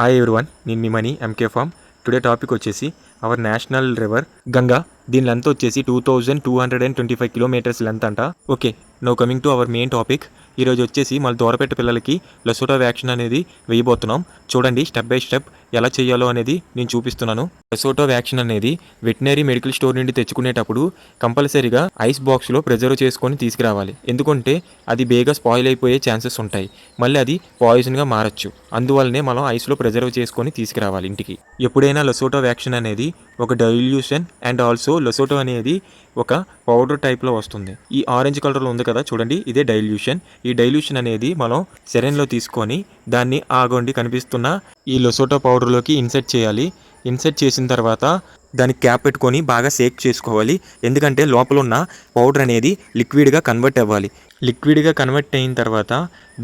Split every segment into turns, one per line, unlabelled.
Hi everyone, నేను మీ Mani MK from. Today topic వచ్చేసి అవర్ నేషనల్ రివర్ గంగా. దీని లెంత్ వచ్చేసి 2225 కిలోమీటర్స్ లెంత్ అంట. Okay, now coming to our main topic. ఈరోజు వచ్చేసి మన దూరపెట్ట పిల్లలకి లెసోటో వ్యాక్సిన్ అనేది వేయబోతున్నాం. చూడండి, స్టెప్ బై స్టెప్ ఎలా చేయాలో అనేది నేను చూపిస్తున్నాను. లెసోటో వ్యాక్సిన్ అనేది వెటనరీ మెడికల్ స్టోర్ నుండి తెచ్చుకునేటప్పుడు కంపల్సరీగా ఐస్ బాక్స్లో ప్రిజర్వ్ చేసుకొని తీసుకురావాలి. ఎందుకంటే అది బేగా స్పాయిల్ అయిపోయే ఛాన్సెస్ ఉంటాయి. మళ్ళీ అది పాయిజన్గా మారచ్చు. అందువల్లనే మనం ఐస్లో ప్రిజర్వ్ చేసుకొని తీసుకురావాలి ఇంటికి. ఎప్పుడైనా లెసోటో వ్యాక్సిన్ అనేది ఒక డైల్యూషన్ అండ్ ఆల్సో లెసోటో అనేది ఒక పౌడర్ టైప్లో వస్తుంది. ఈ ఆరెంజ్ కలర్లో ఉంది కదా, చూడండి, ఇదే డైల్యూషన్. ఈ డైల్యూషన్ అనేది మనం సెరెన్లో తీసుకొని దాన్ని ఆగొండి కనిపిస్తున్న ఈ లెసోటో పౌడర్లోకి ఇన్సర్ట్ చేయాలి. ఇన్సర్ట్ చేసిన తర్వాత దానికి క్యాప్ పెట్టుకొని బాగా షేక్ చేసుకోవాలి. ఎందుకంటే లోపల ఉన్న పౌడర్ అనేది లిక్విడ్గా కన్వర్ట్ అవ్వాలి. లిక్విడ్గా కన్వర్ట్ అయిన తర్వాత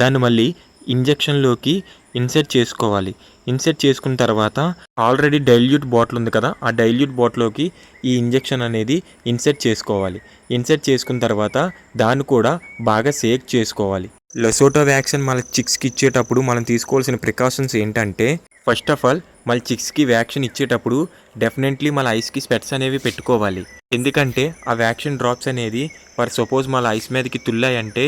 దాన్ని మళ్ళీ ఇంజెక్షన్లోకి ఇన్సర్ట్ చేసుకోవాలి. ఇన్సర్ట్ చేసుకున్న తర్వాత ఆల్రెడీ డైల్యూట్ బాటిల్ ఉంది కదా, ఆ డైల్యూట్ బాటిల్లోకి ఈ ఇంజెక్షన్ అనేది ఇన్సర్ట్ చేసుకోవాలి. ఇన్సర్ట్ చేసుకున్న తర్వాత దాన్ని కూడా బాగా షేక్ చేసుకోవాలి. లెసోటో వ్యాక్సిన్ మన చిక్స్కి ఇచ్చేటప్పుడు మనం తీసుకోవాల్సిన ప్రికాషన్స్ ఏంటంటే, ఫస్ట్ ఆఫ్ ఆల్ మన చిక్స్కి వ్యాక్సిన్ ఇచ్చేటప్పుడు డెఫినెట్లీ మన ఐస్కి స్పెట్స్ అనేవి పెట్టుకోవాలి. ఎందుకంటే ఆ వ్యాక్సిన్ డ్రాప్స్ అనేది ఫర్ సపోజ్ మన ఐస్ మీదకి తుల్లాయంటే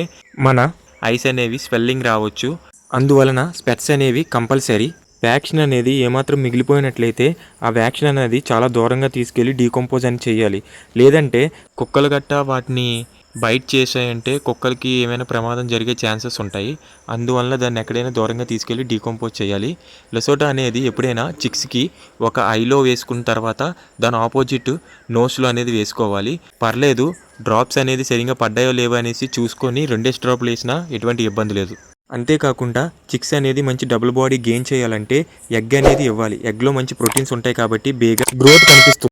మన ఐస్ అనేవి స్వెల్లింగ్ రావచ్చు. అందువలన స్పెట్స్ అనేవి కంపల్సరీ. వ్యాక్సిన్ అనేది ఏమాత్రం మిగిలిపోయినట్లయితే ఆ వ్యాక్సిన్ అనేది చాలా దూరంగా తీసుకెళ్ళి డీకంపోజ్ అని చేయాలి. లేదంటే కుక్కలు గట్టా వాటిని బైట్ చేసాయంటే కుక్కలకి ఏమైనా ప్రమాదం జరిగే ఛాన్సెస్ ఉంటాయి. అందువల్ల దాన్ని ఎక్కడైనా దూరంగా తీసుకెళ్ళి డీకంపోజ్ చేయాలి. లెసోటో అనేది ఎప్పుడైనా చిక్స్కి ఒక ఐలో వేసుకున్న తర్వాత దాని ఆపోజిట్ నోస్లో అనేది వేసుకోవాలి. పర్లేదు, డ్రాప్స్ అనేది సరిగ్గా పడ్డాయో లేవో అనేసి చూసుకొని 2 డ్రాప్లు వేసినా ఎటువంటి ఇబ్బంది లేదు. అంతేకాకుండా చిక్స్ అనేది మంచి డబుల్ బాడీ గెయిన్ చేయాలంటే ఎగ్ అనేది ఇవ్వాలి. ఎగ్లో మంచి ప్రోటీన్స్ ఉంటాయి కాబట్టి బేగా గ్రోత్ కనిపిస్తుంది.